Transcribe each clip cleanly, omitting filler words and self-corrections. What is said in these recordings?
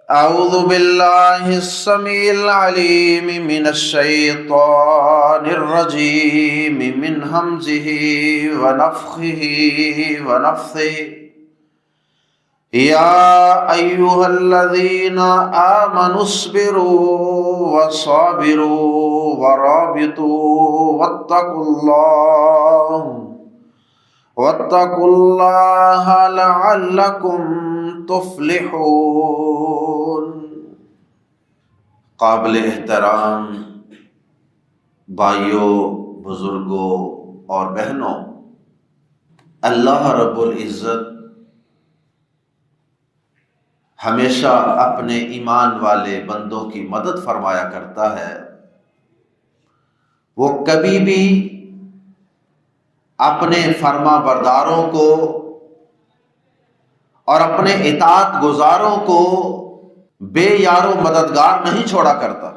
أعوذ بالله السميع العليم من الشيطان الرجيم من همزه ونفخه ونفثه يا أيها الذين آمنوا اصبروا وصابروا ورابطوا واتقوا الله لعلكم تفلحون۔ قابل احترام بھائیوں، بزرگوں اور بہنوں، اللہ رب العزت ہمیشہ اپنے ایمان والے بندوں کی مدد فرمایا کرتا ہے۔ وہ کبھی بھی اپنے فرما برداروں کو اور اپنے اطاعت گزاروں کو بے یار و مددگار نہیں چھوڑا کرتا،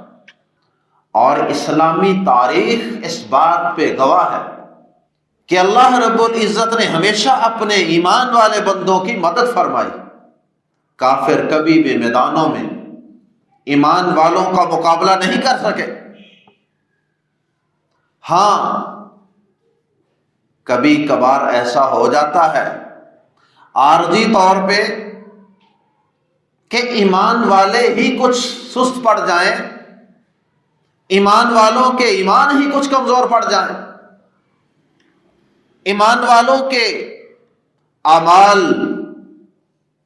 اور اسلامی تاریخ اس بات پہ گواہ ہے کہ اللہ رب العزت نے ہمیشہ اپنے ایمان والے بندوں کی مدد فرمائی۔ کافر کبھی بھی میدانوں میں ایمان والوں کا مقابلہ نہیں کر سکے۔ ہاں، کبھی کبھار ایسا ہو جاتا ہے عارضی طور پہ کہ ایمان والے ہی کچھ سست پڑ جائیں، ایمان والوں کے ایمان ہی کچھ کمزور پڑ جائیں، ایمان والوں کے اعمال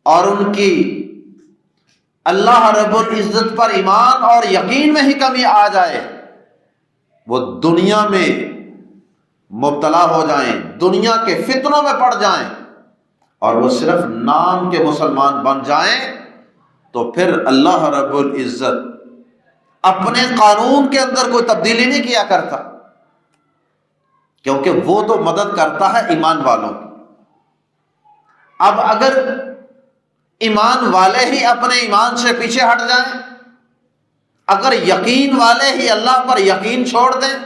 اور ان کی اللہ رب العزت پر ایمان اور یقین میں ہی کمی آ جائے، وہ دنیا میں مبتلا ہو جائیں، دنیا کے فتنوں میں پڑ جائیں اور وہ صرف نام کے مسلمان بن جائیں، تو پھر اللہ رب العزت اپنے قانون کے اندر کوئی تبدیلی نہیں کیا کرتا، کیونکہ وہ تو مدد کرتا ہے ایمان والوں کی۔ اب اگر ایمان والے ہی اپنے ایمان سے پیچھے ہٹ جائیں، اگر یقین والے ہی اللہ پر یقین چھوڑ دیں،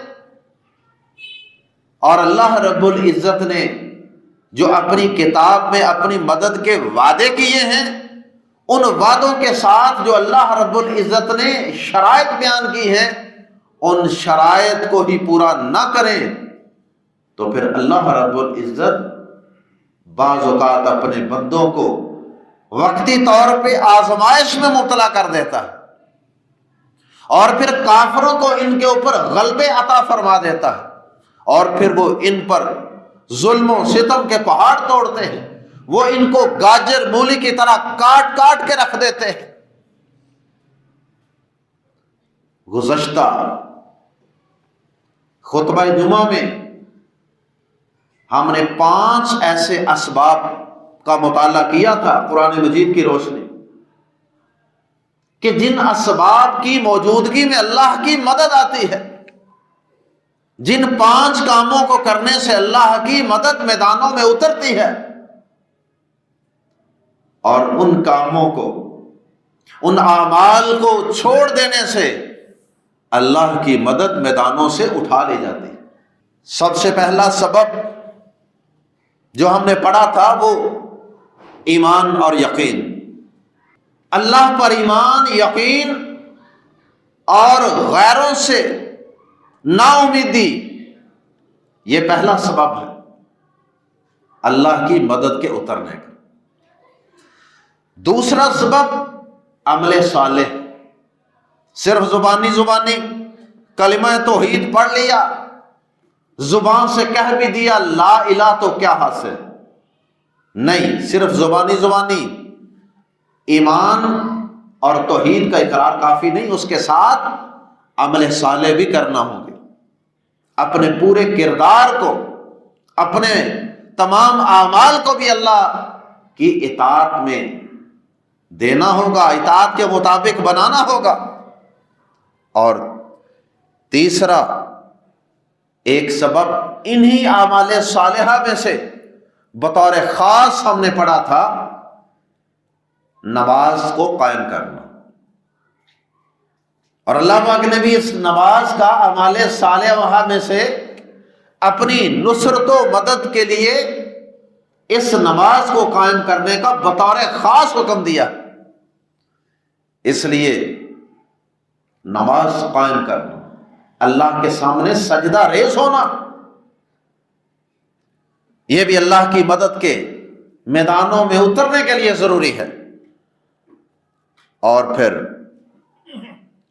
اور اللہ رب العزت نے جو اپنی کتاب میں اپنی مدد کے وعدے کیے ہیں، ان وعدوں کے ساتھ جو اللہ رب العزت نے شرائط بیان کی ہیں، ان شرائط کو ہی پورا نہ کریں، تو پھر اللہ رب العزت بعض اوقات اپنے بندوں کو وقتی طور پہ آزمائش میں مبتلا کر دیتا ہے، اور پھر کافروں کو ان کے اوپر غلبے عطا فرما دیتا ہے، اور پھر وہ ان پر ظلم و ستم کے پہاڑ توڑتے ہیں، وہ ان کو گاجر مولی کی طرح کاٹ کاٹ کے رکھ دیتے ہیں۔ گزشتہ خطبہ جمعہ میں ہم نے 5 ایسے اسباب کا مطالعہ کیا تھا قرآن مجید کی روشنی، کہ جن اسباب کی موجودگی میں اللہ کی مدد آتی ہے، جن 5 کاموں کو کرنے سے اللہ کی مدد میدانوں میں اترتی ہے، اور ان کاموں کو، ان اعمال کو چھوڑ دینے سے اللہ کی مدد میدانوں سے اٹھا لی جاتی ہے۔ سب سے پہلا سبب جو ہم نے پڑھا تھا وہ ایمان اور یقین، اللہ پر ایمان، یقین اور غیروں سے نا امیدی، یہ پہلا سبب ہے اللہ کی مدد کے اترنے کا۔ دوسرا سبب عمل صالح، صرف زبانی کلمہ توحید پڑھ لیا، زبان سے کہہ بھی دیا لا الہ، تو کیا حاصل؟ نہیں، صرف زبانی ایمان اور توحید کا اقرار کافی نہیں، اس کے ساتھ عمل صالح بھی کرنا ہوگا، اپنے پورے کردار کو، اپنے تمام اعمال کو بھی اللہ کی اطاعت میں دینا ہوگا، اطاعت کے مطابق بنانا ہوگا۔ اور تیسرا ایک سبب انہی اعمال صالحہ میں سے بطور خاص ہم نے پڑھا تھا نماز کو قائم کرنا، اور اللہ پاک نے بھی اس نماز کا اعمال صالحہ میں سے اپنی نصرت و مدد کے لیے اس نماز کو قائم کرنے کا بطور خاص حکم دیا۔ اس لیے نماز قائم کرنا، اللہ کے سامنے سجدہ ریز ہونا، یہ بھی اللہ کی مدد کے میدانوں میں اترنے کے لیے ضروری ہے۔ اور پھر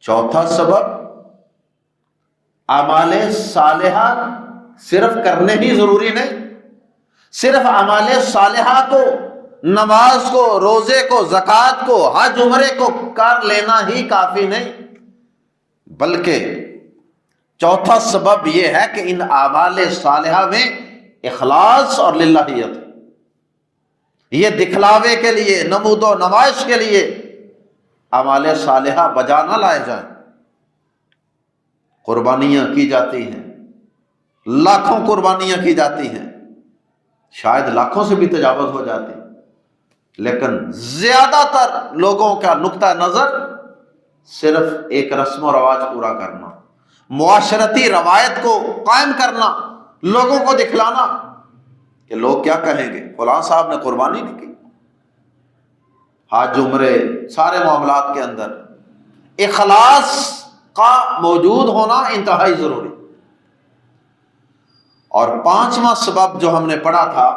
چوتھا سبب، اعمال صالحہ صرف کرنے ہی ضروری نہیں، صرف اعمال صالحہ کو، نماز کو، روزے کو، زکوٰۃ کو، حج عمرے کو کر لینا ہی کافی نہیں، بلکہ چوتھا سبب یہ ہے کہ ان اعمال صالحہ میں اخلاص اور للہیت، یہ دکھلاوے کے لیے، نمود و نمائش کے لیے اعمال صالحہ بجا نہ لائے جائیں۔ قربانیاں کی جاتی ہیں، لاکھوں قربانیاں کی جاتی ہیں، شاید لاکھوں سے بھی تجاوز ہو جاتی، لیکن زیادہ تر لوگوں کا نقطہ نظر صرف ایک رسم و رواج پورا کرنا، معاشرتی روایت کو قائم کرنا، لوگوں کو دکھلانا کہ لوگ کیا کہیں گے، فلاں صاحب نے قربانی نہیں کی۔ حج عمرے سارے معاملات کے اندر اخلاص کا موجود ہونا انتہائی ضروری۔ اور پانچواں سبب جو ہم نے پڑھا تھا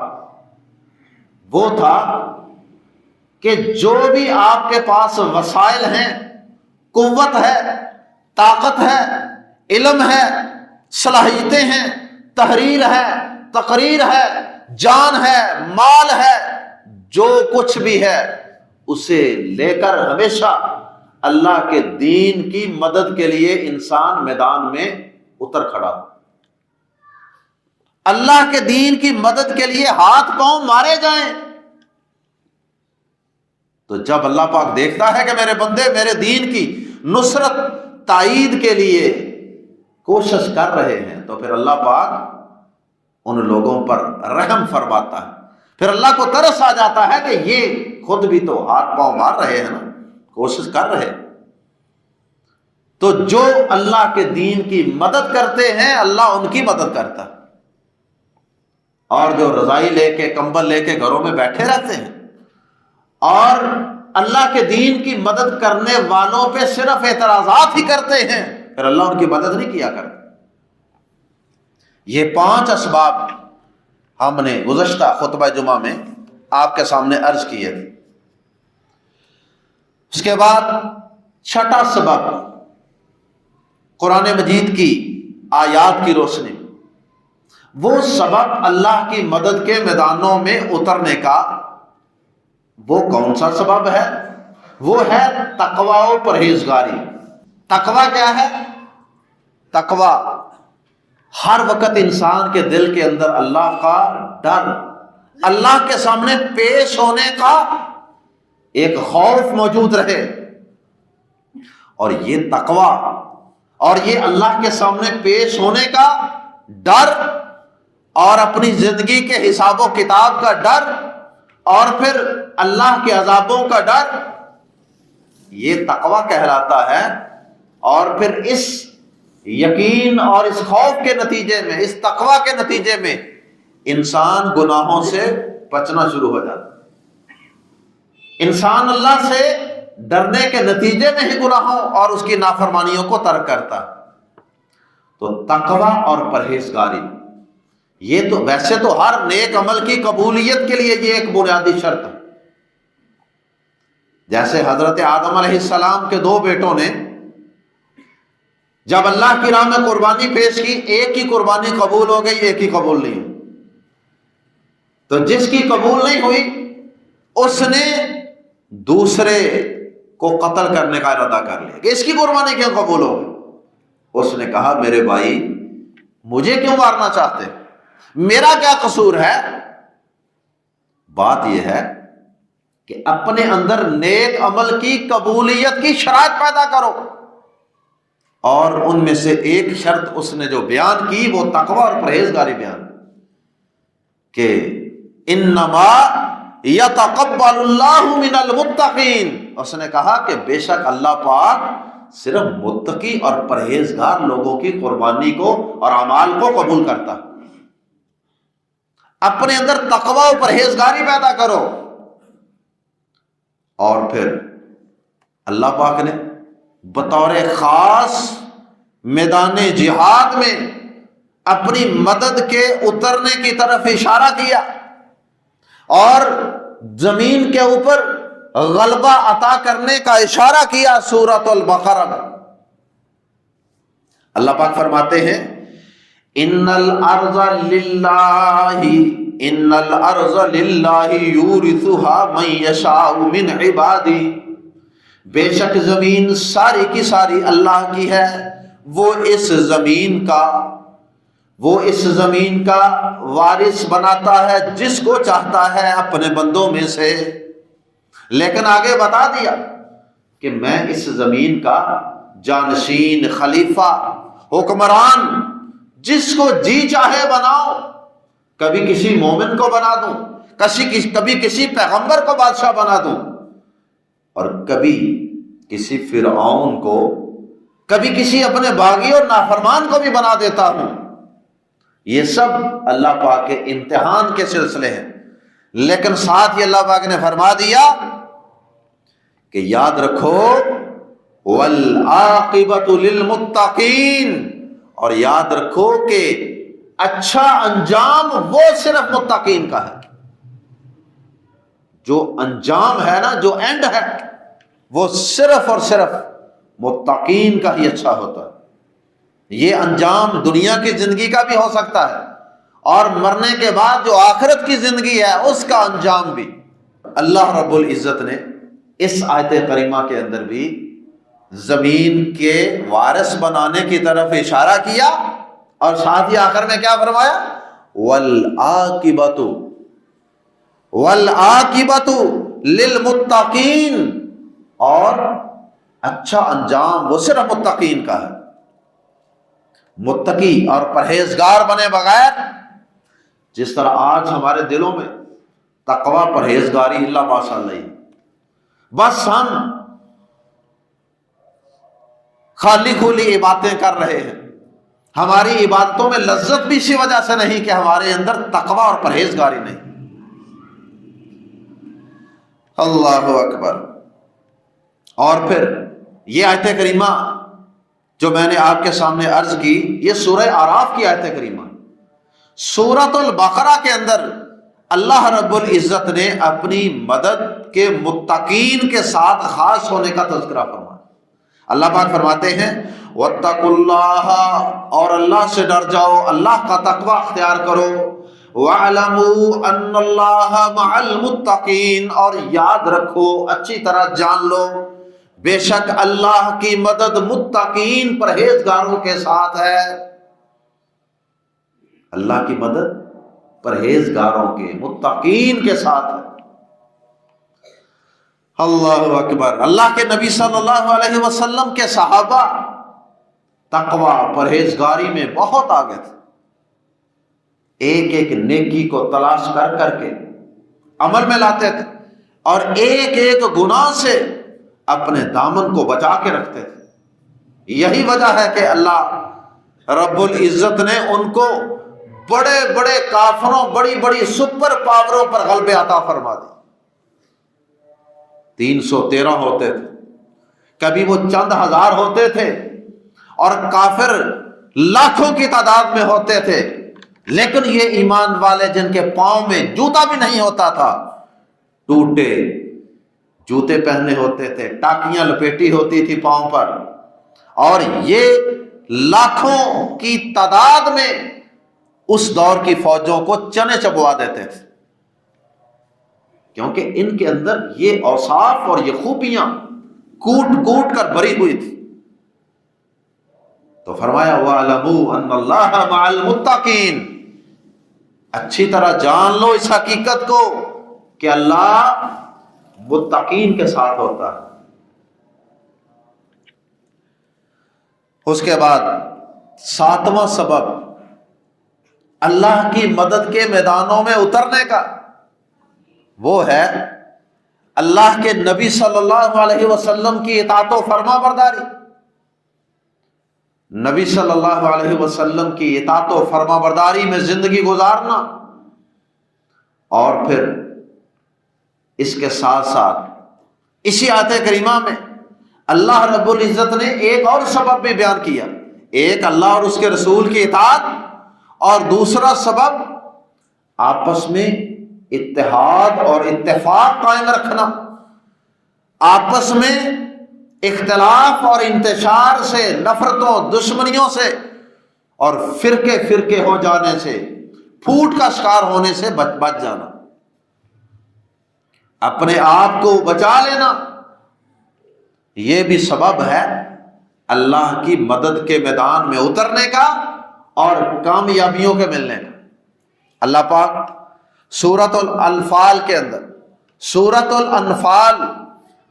وہ تھا کہ جو بھی آپ کے پاس وسائل ہیں، قوت ہے، طاقت ہے، علم ہے، صلاحیتیں ہیں، تحریر ہے، تقریر ہے، جان ہے، مال ہے، جو کچھ بھی ہے اسے لے کر ہمیشہ اللہ کے دین کی مدد کے لیے انسان میدان میں اتر کھڑا ہو، اللہ کے دین کی مدد کے لیے ہاتھ پاؤں مارے جائیں۔ تو جب اللہ پاک دیکھتا ہے کہ میرے بندے میرے دین کی نصرت تائید کے لیے کوشش کر رہے ہیں، تو پھر اللہ پاک ان لوگوں پر رحم فرماتا ہے، پھر اللہ کو ترس آ جاتا ہے کہ یہ خود بھی تو ہاتھ پاؤں مار رہے ہیں نا، کوشش کر رہے ہیں۔ تو جو اللہ کے دین کی مدد کرتے ہیں اللہ ان کی مدد کرتا ہے، اور جو رضائی لے کے، کمبل لے کے گھروں میں بیٹھے رہتے ہیں اور اللہ کے دین کی مدد کرنے والوں پہ صرف اعتراضات ہی کرتے ہیں، پھر اللہ ان کی مدد نہیں کیا کرتا۔ یہ 5 اسباب ہم نے گزشتہ خطبہ جمعہ میں آپ کے سامنے عرض کیے تھے۔ اس کے بعد چھٹا سبب، قرآن مجید کی آیات کی روشنی میں وہ سبب اللہ کی مدد کے میدانوں میں اترنے کا، وہ کون سا سبب ہے؟ وہ ہے تقوی و پرہیزگاری۔ تقوی کیا ہے؟ تقوی ہر وقت انسان کے دل کے اندر اللہ کا ڈر، اللہ کے سامنے پیش ہونے کا ایک خوف موجود رہے، اور یہ تقوی اور یہ اللہ کے سامنے پیش ہونے کا ڈر اور اپنی زندگی کے حساب و کتاب کا ڈر اور پھر اللہ کے عذابوں کا ڈر، یہ تقوی کہلاتا ہے۔ اور پھر اس یقین اور اس خوف کے نتیجے میں، اس تقوی کے نتیجے میں انسان گناہوں سے بچنا شروع ہو جاتا ہے، انسان اللہ سے ڈرنے کے نتیجے میں ہی گناہوں اور اس کی نافرمانیوں کو ترک کرتا ہے۔ تو تقوی اور پرہیزگاری، یہ تو ویسے تو ہر نیک عمل کی قبولیت کے لیے یہ ایک بنیادی شرط ہے۔ جیسے حضرت آدم علیہ السلام کے 2 بیٹوں نے جب اللہ کی راہ میں قربانی پیش کی، ایک کی قربانی قبول ہو گئی، ایک کی قبول نہیں ہوئی۔ تو جس کی قبول نہیں ہوئی اس نے دوسرے کو قتل کرنے کا ارادہ کر لیا کہ اس کی قربانی کیوں قبول ہو گئی؟ اس نے کہا میرے بھائی مجھے کیوں مارنا چاہتے، میرا کیا قصور ہے؟ بات یہ ہے کہ اپنے اندر نیک عمل کی قبولیت کی شرائط پیدا کرو، اور ان میں سے ایک شرط اس نے جو بیان کی وہ تقوی اور پرہیزگاری بیان کہ انما یتقبل اللہ من المتقین۔ اس نے کہا کہ بے شک اللہ پاک صرف متقی اور پرہیزگار لوگوں کی قربانی کو اور اعمال کو قبول کرتا۔ اپنے اندر تقوی و پرہیزگاری پیدا کرو، اور پھر اللہ پاک نے بطور خاص میدان جہاد میں اپنی مدد کے اترنے کی طرف اشارہ کیا اور زمین کے اوپر غلبہ عطا کرنے کا اشارہ کیا سورۃ البقرہ میں۔ اللہ پاک فرماتے ہیں ان الارض للہ یورثها من یشاء من عبادی، بے شک زمین ساری کی ساری اللہ کی ہے، وہ اس زمین کا وارث بناتا ہے جس کو چاہتا ہے اپنے بندوں میں سے۔ لیکن آگے بتا دیا کہ میں اس زمین کا جانشین، خلیفہ، حکمران جس کو جی چاہے بناؤ، کبھی کسی مومن کو بنا دوں، کبھی کسی پیغمبر کو بادشاہ بنا دوں، اور کبھی کسی فرعون کو، کبھی کسی اپنے باغی اور نافرمان کو بھی بنا دیتا ہوں۔ یہ سب اللہ پاک کے امتحان کے سلسلے ہیں، لیکن ساتھ ہی اللہ پاک نے فرما دیا کہ یاد رکھو والعاقبۃ للمتقین، اور یاد رکھو کہ اچھا انجام وہ صرف متقین کا ہے۔ جو انجام ہے نا، جو اینڈ ہے، وہ صرف اور صرف متقین کا ہی اچھا ہوتا ہے۔ یہ انجام دنیا کی زندگی کا بھی ہو سکتا ہے، اور مرنے کے بعد جو آخرت کی زندگی ہے اس کا انجام بھی۔ اللہ رب العزت نے اس آیت کریمہ کے اندر بھی زمین کے وارث بنانے کی طرف اشارہ کیا، اور ساتھ ہی آخر میں کیا فرمایا؟ والعاقبۃ للمتقین، اور اچھا انجام وہ صرف متقین کا ہے۔ متقی اور پرہیزگار بنے بغیر، جس طرح آج ہمارے دلوں میں تقوی، پرہیزگاری اللہ ماشاء اللہ، بس ہم خالی کھلی عبادتیں کر رہے ہیں، ہماری عبادتوں میں لذت بھی اسی وجہ سے نہیں کہ ہمارے اندر تقوی اور پرہیزگاری نہیں۔ اللہ اکبر۔ اور پھر یہ آیت کریمہ جو میں نے آپ کے سامنے عرض کی، یہ سورہ اعراف کی آیت کریمہ۔ سورۃ البقرہ کے اندر اللہ رب العزت نے اپنی مدد کے متقین کے ساتھ خاص ہونے کا تذکرہ فرمایا۔ اللہ پاک فرماتے ہیں واتقوا اللہ، اور اللہ سے ڈر جاؤ، اللہ کا تقوی اختیار کرو، وَاعْلَمُوا أَنَّ اللَّهَ مَعَ الْمُتَّقِينَ، اور یاد رکھو، اچھی طرح جان لو، بے شک اللہ کی مدد متقین پرہیزگاروں کے ساتھ ہے۔ اللہ کی مدد پرہیزگاروں کے، متقین کے ساتھ ہے۔ اللہ اکبر۔ اللہ کے نبی صلی اللہ علیہ وسلم کے صحابہ تقوی، پرہیزگاری میں بہت آگے تھے، ایک ایک نیکی کو تلاش کر کر کے عمل میں لاتے تھے، اور ایک ایک گناہ سے اپنے دامن کو بچا کے رکھتے تھے۔ یہی وجہ ہے کہ اللہ رب العزت نے ان کو بڑے بڑے کافروں، بڑی بڑی سپر پاوروں پر غلبے عطا فرما دی۔ 313 ہوتے تھے، کبھی وہ چند ہزار ہوتے تھے، اور کافر لاکھوں کی تعداد میں ہوتے تھے، لیکن یہ ایمان والے جن کے پاؤں میں جوتا بھی نہیں ہوتا تھا، ٹوٹے جوتے پہنے ہوتے تھے، ٹاکیاں لپیٹی ہوتی تھی پاؤں پر، اور یہ لاکھوں کی تعداد میں اس دور کی فوجوں کو چنے چبوا دیتے تھے، کیونکہ ان کے اندر یہ اوصاف اور یہ خوبیاں کوٹ کوٹ کر بھری ہوئی تھی۔ تو فرمایا وَاعْلَمُوا أَنَّ اللَّهَ مَعَ الْمُتَّقِينَ، اچھی طرح جان لو اس حقیقت کو کہ اللہ متقین کے ساتھ ہوتا ہے۔ اس کے بعد 7واں سبب اللہ کی مدد کے میدانوں میں اترنے کا، وہ ہے اللہ کے نبی صلی اللہ علیہ وسلم کی اطاعت و فرما برداری۔ نبی صلی اللہ علیہ وسلم کی اطاعت و فرما برداری میں زندگی گزارنا، اور پھر اس کے ساتھ ساتھ اسی آیت کریمہ میں اللہ رب العزت نے ایک اور سبب بھی بیان کیا، ایک اللہ اور اس کے رسول کی اطاعت، اور دوسرا سبب آپس میں اتحاد اور اتفاق قائم رکھنا، آپس میں اختلاف اور انتشار سے، نفرتوں دشمنیوں سے اور فرقے فرقے ہو جانے سے، پھوٹ کا شکار ہونے سے بچ جانا، اپنے آپ کو بچا لینا، یہ بھی سبب ہے اللہ کی مدد کے میدان میں اترنے کا اور کامیابیوں کے ملنے کا۔ اللہ پاک سورۃ الانفال کے اندر، سورۃ الانفال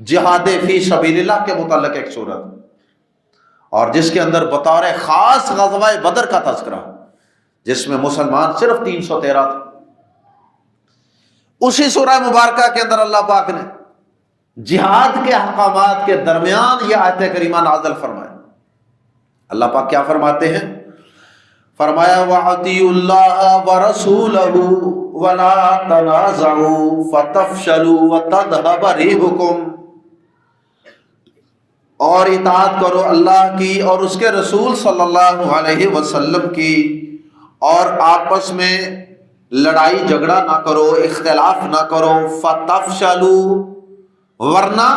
جہاد فی سبیل اللہ کے متعلق ایک سورت، اور جس کے اندر بطور خاص غزوہ بدر کا تذکرہ، جس میں مسلمان صرف 313 تھے۔ اسی سورہ مبارکہ کے اندر اللہ پاک نے جہاد کے احکامات کے درمیان یہ آیت کریمہ نازل فرمایا۔ اللہ پاک کیا فرماتے ہیں؟ فرمایا وَأَطِیعُوا اللَّهَ وَرَسُولَهُ وَلَا تَنَازَعُوا فَتَفْشَلُوا وَتَذْهَبَ رِيحُكُمْ، اور اطاعت کرو اللہ کی اور اس کے رسول صلی اللہ علیہ وسلم کی، اور آپس میں لڑائی جھگڑا نہ کرو، اختلاف نہ کرو، فَتَفْشَلُوا، ورنہ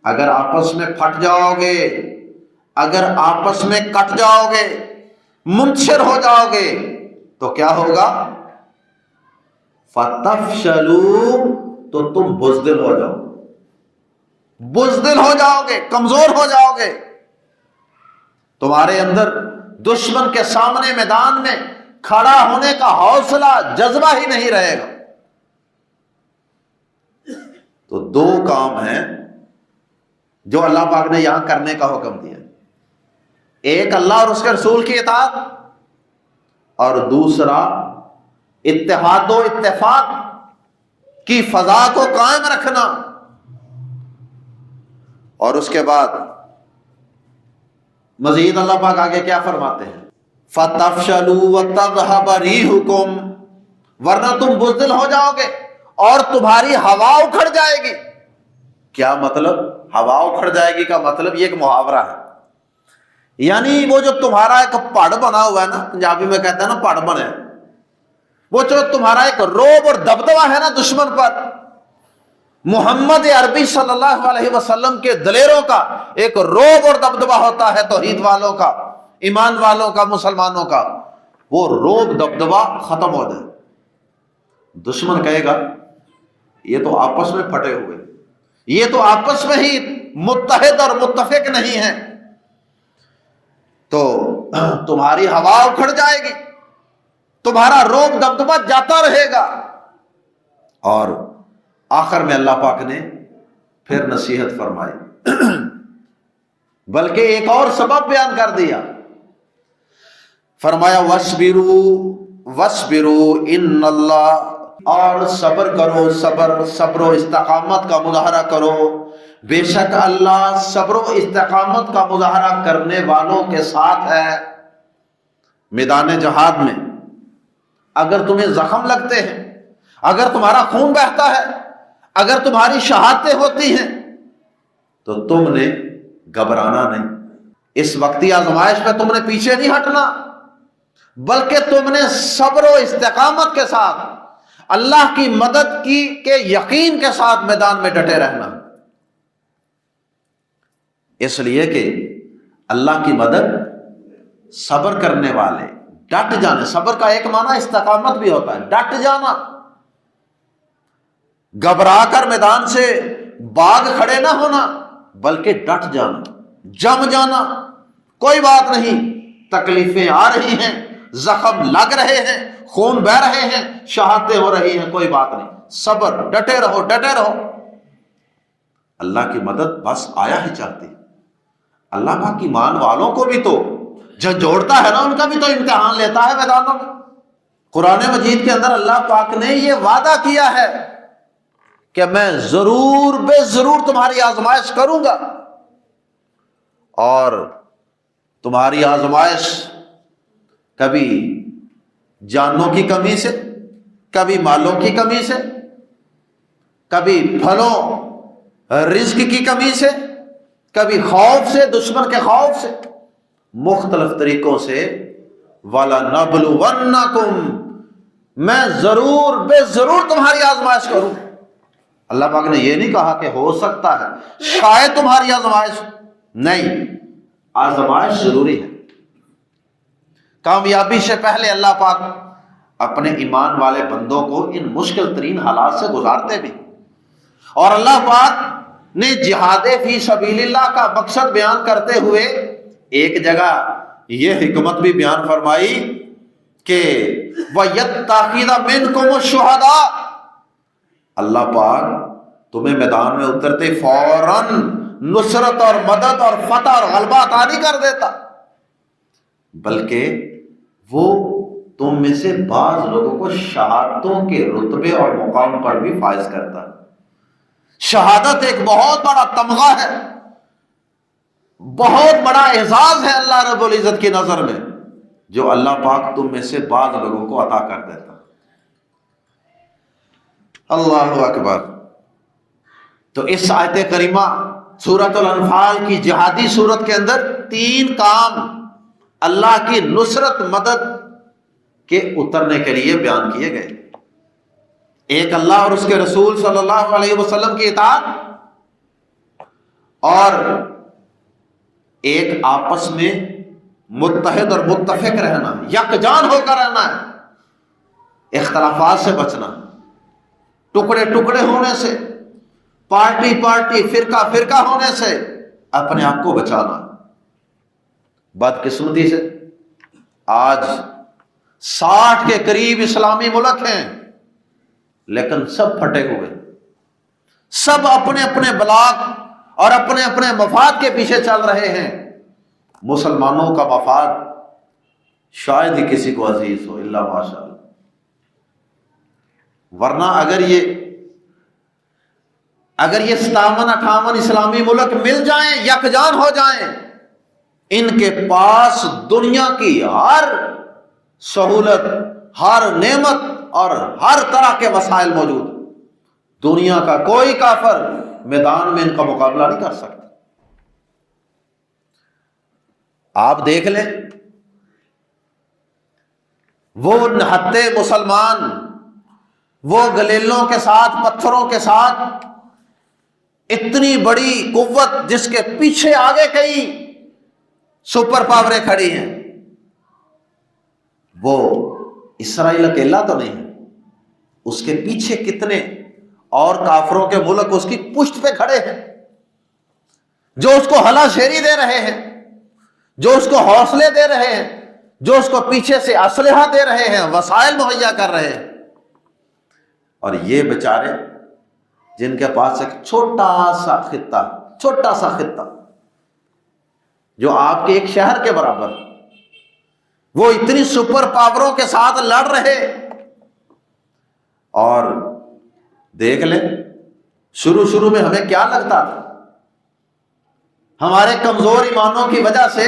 اگر آپس میں پھٹ جاؤ گے، اگر آپس میں کٹ جاؤ گے، منتشر ہو جاؤ گے، تو کیا ہوگا؟ فَتَفْشَلُوا، تو تم بزدل ہو جاؤ، بزدل ہو جاؤ گے، کمزور ہو جاؤ گے، تمہارے اندر دشمن کے سامنے میدان میں کھڑا ہونے کا حوصلہ، جذبہ ہی نہیں رہے گا۔ تو دو کام ہیں جو اللہ پاک نے یہاں کرنے کا حکم دیا، ایک اللہ اور اس کے رسول کی اطاعت، اور دوسرا اتحاد و اتفاق کی فضا کو قائم رکھنا۔ اور اس کے بعد مزید اللہ پاک آگے کیا فرماتے ہیں؟ فَتَفْشَلُوا وَتَذْهَبَ رِيحُكُمْ، ورنہ تم بزدل ہو جاؤ گے اور تمہاری ہوا اکھڑ جائے گی۔ کیا مطلب؟ ہوا اکھڑ جائے گی کا مطلب یہ ایک محاورہ ہے، یعنی وہ جو تمہارا ایک پڑ بنا ہوا ہے نا، پنجابی میں کہتے ہیں نا پڑ بنے، وہ جو تمہارا ایک روب اور دبدبہ ہے نا دشمن پر، محمد عربی صلی اللہ علیہ وسلم کے دلیروں کا ایک روب اور دبدبہ ہوتا ہے، توحید والوں کا، ایمان والوں کا، مسلمانوں کا، وہ روب دبدبہ ختم ہو جائے۔ دشمن کہے گا یہ تو آپس میں پھٹے ہوئے، یہ تو آپس میں ہی متحد اور متفق نہیں ہیں، تو تمہاری ہوا اکھڑ جائے گی، تمہارا روب دبدبہ جاتا رہے گا۔ اور آخر میں اللہ پاک نے پھر نصیحت فرمائی، بلکہ ایک اور سبب بیان کر دیا، فرمایا وَاصْبِرُوا وَاصْبِرُوا إِنَّ اللَّهَ، اور صبر کرو، صبر و استقامت کا مظاہرہ کرو، بے شک اللہ صبر و استقامت کا مظاہرہ کرنے والوں کے ساتھ ہے۔ میدان جہاد میں اگر تمہیں زخم لگتے ہیں، اگر تمہارا خون بہتا ہے، اگر تمہاری شہادتیں ہوتی ہیں، تو تم نے گھبرانا نہیں، اس وقتی آزمائش میں تم نے پیچھے نہیں ہٹنا، بلکہ تم نے صبر و استقامت کے ساتھ اللہ کی مدد کی کے یقین کے ساتھ میدان میں ڈٹے رہنا، اس لیے کہ اللہ کی مدد صبر کرنے والے، ڈٹ جانے، صبر کا ایک معنی استقامت بھی ہوتا ہے، ڈٹ جانا، گھبرا کر میدان سے باغ کھڑے نہ ہونا، بلکہ ڈٹ جانا، جم جانا، کوئی بات نہیں، تکلیفیں آ رہی ہیں، زخم لگ رہے ہیں، خون بہ رہے ہیں، شہادتیں ہو رہی ہیں، کوئی بات نہیں، صبر، ڈٹے رہو، ڈٹے رہو، اللہ کی مدد بس آیا ہی چاہتی ہے۔ اللہ پاک ایمان والوں کو بھی تو جھنجھوڑتا ہے نا، ان کا بھی تو امتحان لیتا ہے میدانوں میں۔ قرآن مجید کے اندر اللہ پاک نے یہ وعدہ کیا ہے کہ میں ضرور بے ضرور تمہاری آزمائش کروں گا، اور تمہاری آزمائش کبھی جانوں کی کمی سے، کبھی مالوں کی کمی سے، کبھی پھلوں رزق کی کمی سے، کبھی خوف سے، دشمن کے خوف سے، مختلف طریقوں سے۔ وَلَنَبْلُوَنَّكُمْ، میں ضرور بے ضرور تمہاری آزمائش کروں۔ اللہ پاک نے یہ نہیں کہا کہ ہو سکتا ہے، شاید تمہاری آزمائش، نہیں، آزمائش ضروری ہے۔ کامیابی سے پہلے اللہ پاک اپنے ایمان والے بندوں کو ان مشکل ترین حالات سے گزارتے بھی، اور اللہ پاک نے جہاد فی سبیل اللہ کا مقصد بیان کرتے ہوئے ایک جگہ یہ حکمت بھی بیان فرمائی کہ وَيَتَّخِذَ مِنْكُمُ الشُّهَدَاءَ، اللہ پاک تمہیں میدان میں اترتے فوراً نصرت اور مدد اور فتح اور غلبہ عطا نہیں کر دیتا، بلکہ وہ تم میں سے بعض لوگوں کو شہادتوں کے رتبے اور مقام پر بھی فائز کرتا ہے۔ شہادت ایک بہت بڑا تمغہ ہے، بہت بڑا اعزاز ہے اللہ رب العزت کی نظر میں، جو اللہ پاک تم میں سے بعض لوگوں کو عطا کر دیتا۔ اللہ اکبر۔ تو اس آیت کریمہ سورۃ الانفال کی جہادی صورت کے اندر 3 کام اللہ کی نصرت مدد کے اترنے کے لیے بیان کیے گئے۔ ایک اللہ اور اس کے رسول صلی اللہ علیہ وسلم کی اطاعت، اور ایک آپس میں متحد اور متفق رہنا، یکجان ہو کر رہنا ہے، اختلافات سے بچنا، ٹکڑے ٹکڑے ہونے سے، پارٹی پارٹی، فرقہ فرقہ ہونے سے اپنے آپ کو بچانا۔ بدقسمتی سے آج 60 کے قریب اسلامی ملک ہیں، لیکن سب پھٹے ہوئے، سب اپنے اپنے بلاک اور اپنے اپنے مفاد کے پیچھے چل رہے ہیں۔ مسلمانوں کا مفاد شاید ہی کسی کو عزیز ہو، الا ماشاء اللہ، ورنہ اگر یہ 57-58 اسلامی ملک مل جائیں، یکجان ہو جائیں، ان کے پاس دنیا کی ہر سہولت، ہر نعمت اور ہر طرح کے وسائل موجود، دنیا کا کوئی کافر میدان میں ان کا مقابلہ نہیں کر سکتا۔ آپ دیکھ لیں، وہ نہتے مسلمان، وہ گلیلوں کے ساتھ، پتھروں کے ساتھ، اتنی بڑی قوت جس کے پیچھے آگے کئی سپر پاوریں کھڑی ہیں، وہ اسرائیل اکیلا تو نہیں ہے، اس کے پیچھے کتنے اور کافروں کے ملک اس کی پشت پہ کھڑے ہیں، جو اس کو ہلا شیری دے رہے ہیں، جو اس کو حوصلے دے رہے ہیں، جو اس کو پیچھے سے اسلحہ دے رہے ہیں، وسائل مہیا کر رہے ہیں۔ اور یہ بیچارے جن کے پاس ایک چھوٹا سا خطہ جو آپ کے ایک شہر کے برابر، وہ اتنی سپر پاوروں کے ساتھ لڑ رہے، اور دیکھ لیں شروع میں ہمیں کیا لگتا تھا، ہمارے کمزور ایمانوں کی وجہ سے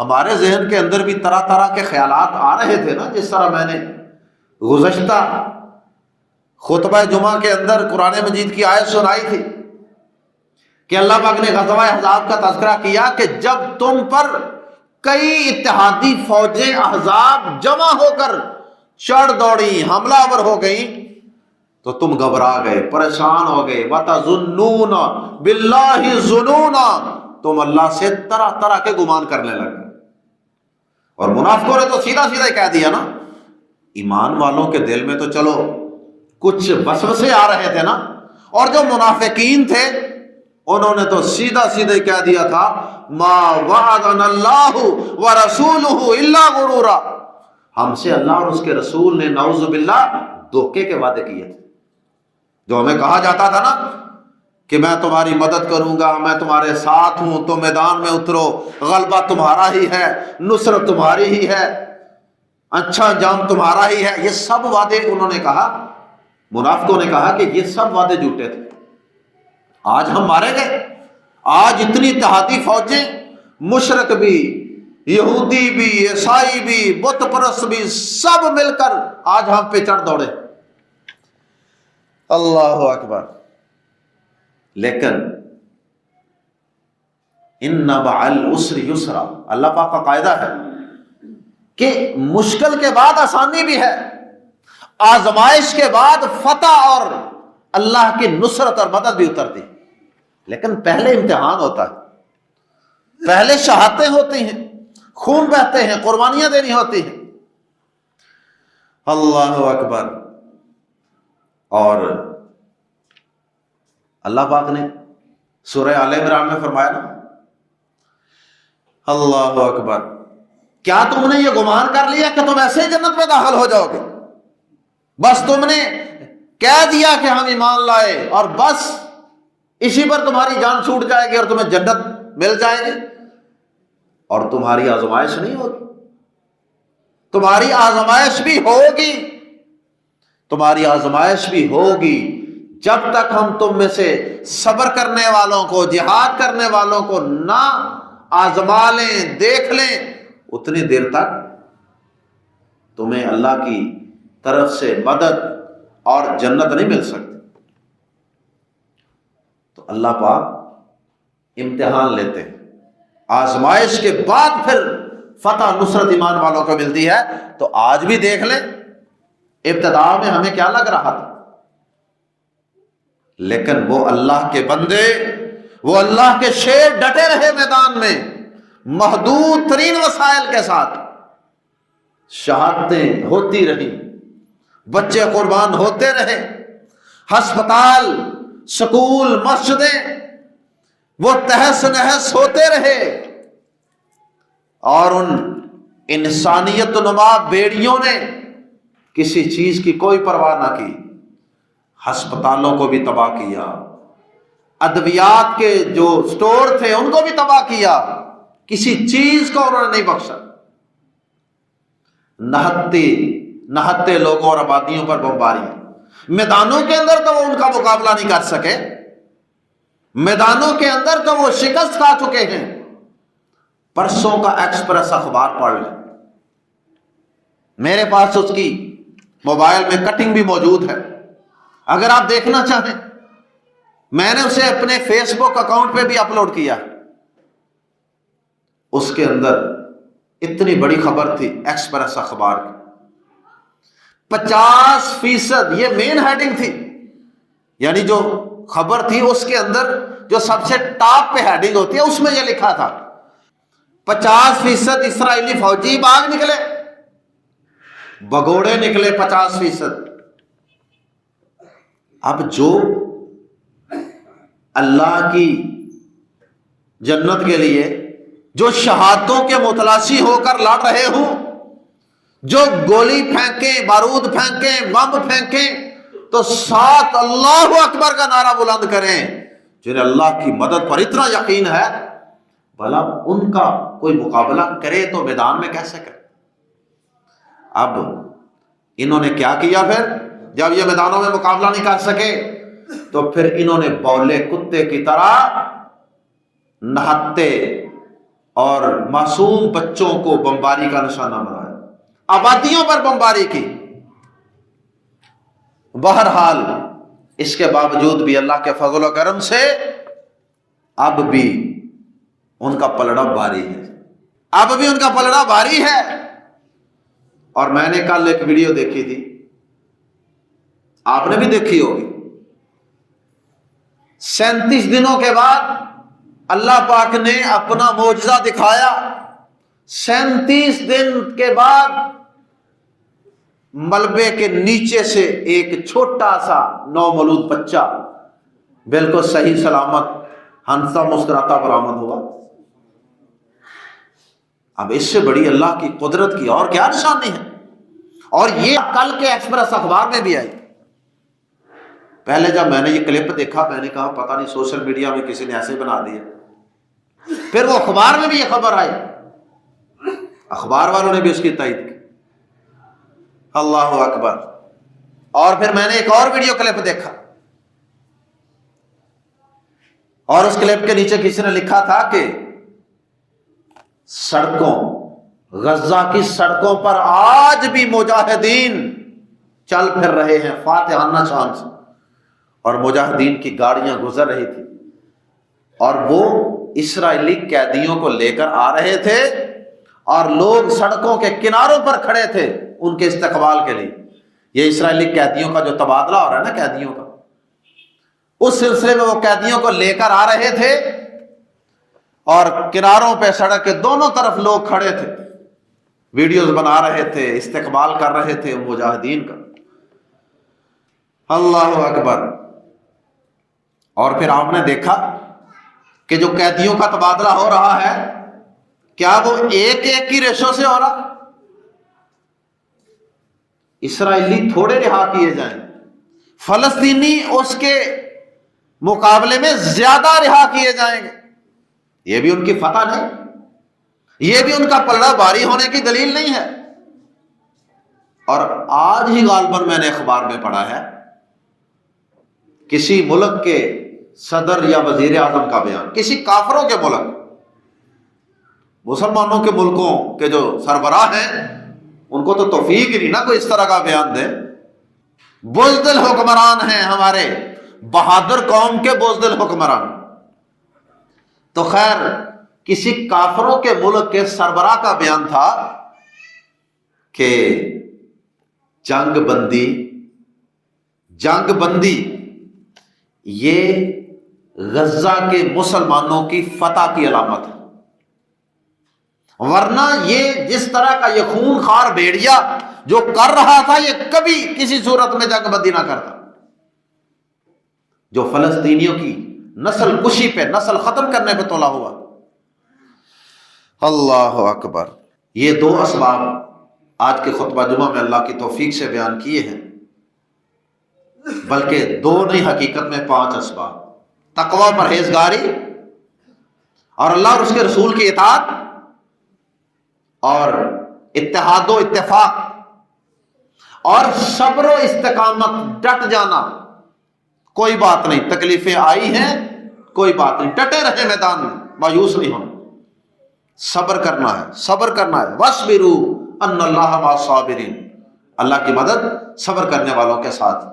ہمارے ذہن کے اندر بھی طرح طرح کے خیالات آ رہے تھے نا، جس طرح میں نے گزشتہ خطبہ جمعہ کے اندر قرآن مجید کی آیت سنائی تھی کہ اللہ پاک نے غزوہ احزاب کا تذکرہ کیا کہ جب تم پر کئی اتحادی فوجیں احزاب جمع ہو کر چڑھ دوڑی، حملہ آور ہو گئی، تو تم گھبرا گئے، پریشان ہو گئے، وَتَظُنُّونَ بِاللَّهِ ظُنُونَا، تم اللہ سے طرح طرح کے گمان کرنے لگے۔ اور منافقوں نے تو سیدھا سیدھا کہہ دیا نا، ایمان والوں کے دل میں تو چلو کچھ وسوسے آ رہے تھے نا، اور جو منافقین تھے انہوں نے تو سیدھا سیدھا کہہ دیا تھا ما وعدنا اللہ ورسولہ الا غرورا، ہم سے اللہ اور اس کے رسول نے نعوذ باللہ دھوکے کے وعدے کیے تھے۔ جو ہمیں کہا جاتا تھا نا کہ میں تمہاری مدد کروں گا، میں تمہارے ساتھ ہوں، تو میدان میں اترو، غلبہ تمہارا ہی ہے، نصرت تمہاری ہی ہے، اچھا انجام تمہارا ہی ہے، یہ سب وعدے انہوں نے کہا، منافقوں نے کہا کہ یہ سب وعدے جھوٹے تھے۔ آج ہم مارے گئے، آج اتنی اتحادی فوجیں، مشرک بھی، یہودی بھی، عیسائی بھی، بت پرست بھی، سب مل کر آج ہم پہ چڑھ دوڑے۔ اللہ اکبر۔ لیکن ان مع العسر یسرا، اللہ پاک کا قاعدہ ہے کہ مشکل کے بعد آسانی بھی ہے، آزمائش کے بعد فتح اور اللہ کی نصرت اور مدد بھی اترتی، لیکن پہلے امتحان ہوتا ہے، پہلے شہادتیں ہوتی ہیں، خون بہتے ہیں، قربانیاں دینی ہوتی ہیں۔ اللہ اکبر۔ اور اللہ پاک نے سورہ آل عمران میں فرمایا نا، اللہ اکبر، کیا تم نے یہ گمان کر لیا کہ تم ایسے ہی جنت میں داخل ہو جاؤ گے؟ بس تم نے کہہ دیا کہ ہم ایمان لائے اور بس اسی پر تمہاری جان چھوٹ جائے گی اور تمہیں جنت مل جائے گی، اور تمہاری آزمائش نہیں ہوگی، تمہاری آزمائش بھی ہوگی، تمہاری آزمائش بھی ہوگی جب تک ہم تم میں سے صبر کرنے والوں کو، جہاد کرنے والوں کو نہ آزما لیں، دیکھ لیں، اتنی دیر تک تمہیں اللہ کی طرف سے مدد اور جنت نہیں مل سکتی۔ تو اللہ پاک امتحان لیتے ہیں، آزمائش کے بعد پھر فتح نصرت ایمان والوں کو ملتی ہے۔ تو آج بھی دیکھ لیں، ابتدا میں ہمیں کیا لگ رہا تھا، لیکن وہ اللہ کے بندے، وہ اللہ کے شیر ڈٹے رہے میدان میں محدود ترین وسائل کے ساتھ، شہادتیں ہوتی رہی، بچے قربان ہوتے رہے، ہسپتال، سکول، مسجدیں وہ تہس نہس ہوتے رہے، اور ان انسانیت نما بیڑیوں نے کسی چیز کی کوئی پرواہ نہ کی، ہسپتالوں کو بھی تباہ کیا، ادویات کے جو سٹور تھے ان کو بھی تباہ کیا، کسی چیز کو انہوں نے نہیں بخشا۔ نہتے لوگوں اور آبادیوں پر بمباری، میدانوں کے اندر تو وہ ان کا مقابلہ نہیں کر سکے، میدانوں کے اندر تو وہ شکست کھا چکے ہیں۔ پرسوں کا ایکسپریس اخبار پڑھ لیں، میرے پاس اس کی موبائل میں کٹنگ بھی موجود ہے، اگر آپ دیکھنا چاہیں، میں نے اسے اپنے فیس بک اکاؤنٹ پہ بھی اپلوڈ کیا۔ اس کے اندر اتنی بڑی خبر تھی ایکسپریس اخبار کی، 50%، یہ مین ہیڈنگ تھی، یعنی جو خبر تھی اس کے اندر جو سب سے ٹاپ پہ ہیڈنگ ہوتی ہے اس میں یہ لکھا تھا 50% اسرائیلی فوجی بھاگ نکلے، بگوڑے نکلے 50%۔ اب جو اللہ کی جنت کے لیے جو شہادتوں کے متلاشی ہو کر لڑ رہے ہوں، جو گولی پھینکیں، بارود پھینکیں، بم پھینکیں تو ساتھ اللہ اکبر کا نعرہ بلند کریں، جنہیں اللہ کی مدد پر اتنا یقین ہے، بھلا ان کا کوئی مقابلہ کرے تو میدان میں کیسے کرے؟ اب انہوں نے کیا کیا پھر؟ جب یہ میدانوں میں مقابلہ نہیں کر سکے تو پھر انہوں نے بولے کتے کی طرح نہتے اور معصوم بچوں کو بمباری کا نشانہ بنایا، آبادیوں پر بمباری کی۔ بہرحال اس کے باوجود بھی اللہ کے فضل و کرم سے اب بھی ان کا پلڑا بھاری ہے، اب بھی ان کا پلڑا بھاری ہے۔ اور میں نے کل ایک ویڈیو دیکھی تھی، آپ نے بھی دیکھی ہوگی، 37 دنوں کے بعد اللہ پاک نے اپنا معجزہ دکھایا۔ 37 دن کے بعد ملبے کے نیچے سے ایک چھوٹا سا نومولود بچہ بالکل صحیح سلامت ہنستا مسکراتا برآمد ہوا۔ اب اس سے بڑی اللہ کی قدرت کی اور کیا نشانی ہے؟ اور یہ کل کے ایکسپریس اخبار میں بھی آئی۔ پہلے جب میں نے یہ کلپ دیکھا میں نے کہا پتہ نہیں سوشل میڈیا میں کسی نے ایسے بنا دیا، پھر وہ اخبار میں بھی یہ خبر آئی، اخبار والوں نے بھی اس کی تائید کی۔ اللہ اکبر۔ اور پھر میں نے ایک اور ویڈیو کلپ دیکھا، اور اس کلپ کے نیچے کسی نے لکھا تھا کہ سڑکوں، غزہ کی سڑکوں پر آج بھی مجاہدین چل پھر رہے ہیں فاتحانہ شان سے، اور مجاہدین کی گاڑیاں گزر رہی تھی، اور وہ اسرائیلی قیدیوں کو لے کر آ رہے تھے اور لوگ سڑکوں کے کناروں پر کھڑے تھے ان کے استقبال کے لیے. یہ اسرائیلی قیدیوں کا جو تبادلہ ہو رہا ہے نا قیدیوں کا، اس سلسلے میں وہ قیدیوں کو لے کر آ رہے تھے اور کناروں پہ سڑک کے دونوں طرف لوگ کھڑے تھے، ویڈیوز بنا رہے تھے، استقبال کر رہے تھے مجاہدین کا. اللہ اکبر. اور پھر آپ نے دیکھا کہ جو قیدیوں کا تبادلہ ہو رہا ہے کیا وہ ایک ایک کی ریشو سے ہو رہا؟ اسرائیلی تھوڑے رہا کیے جائیں، فلسطینی اس کے مقابلے میں زیادہ رہا کیے جائیں گے. یہ بھی ان کی فتح نہیں، یہ بھی ان کا پلڑا باری ہونے کی دلیل نہیں ہے. اور آج ہی غالباً میں نے اخبار میں پڑھا ہے کسی ملک کے صدر یا وزیر اعظم کا بیان، کسی کافروں کے ملک، مسلمانوں کے ملکوں کے جو سربراہ ہیں ان کو تو توفیق ہی نہیں نا کوئی اس طرح کا بیان دے. بزدل حکمران ہیں ہمارے، بہادر قوم کے بزدل حکمران. تو خیر کسی کافروں کے ملک کے سربراہ کا بیان تھا کہ جنگ بندی یہ غزہ کے مسلمانوں کی فتح کی علامت ہے، ورنہ یہ جس طرح کا یہ خون خوار بھیڑیا جو کر رہا تھا یہ کبھی کسی صورت میں جنگ بندی نہ کرتا. جو فلسطینیوں کی نسل کشی پہ، نسل ختم کرنے پہ تولا ہوا. اللہ اکبر. یہ دو اسباب آج کے خطبہ جمعہ میں اللہ کی توفیق سے بیان کیے ہیں، بلکہ دو نہیں حقیقت میں 5 اسباب. تقوی، پرہیزگاری، اور اللہ اور اس کے رسول کی اطاعت، اور اتحاد و اتفاق، اور صبر و استقامت، ڈٹ جانا. کوئی بات نہیں، تکلیفیں آئی ہیں، کوئی بات نہیں، ڈٹے رہے میدان میں، مایوس نہیں ہونا، صبر کرنا ہے، صبر کرنا ہے. وَاصْبِرُوا أَنَّ اللَّهَ مَعَ الصَّابِرِينَ. اللہ کی مدد صبر کرنے والوں کے ساتھ.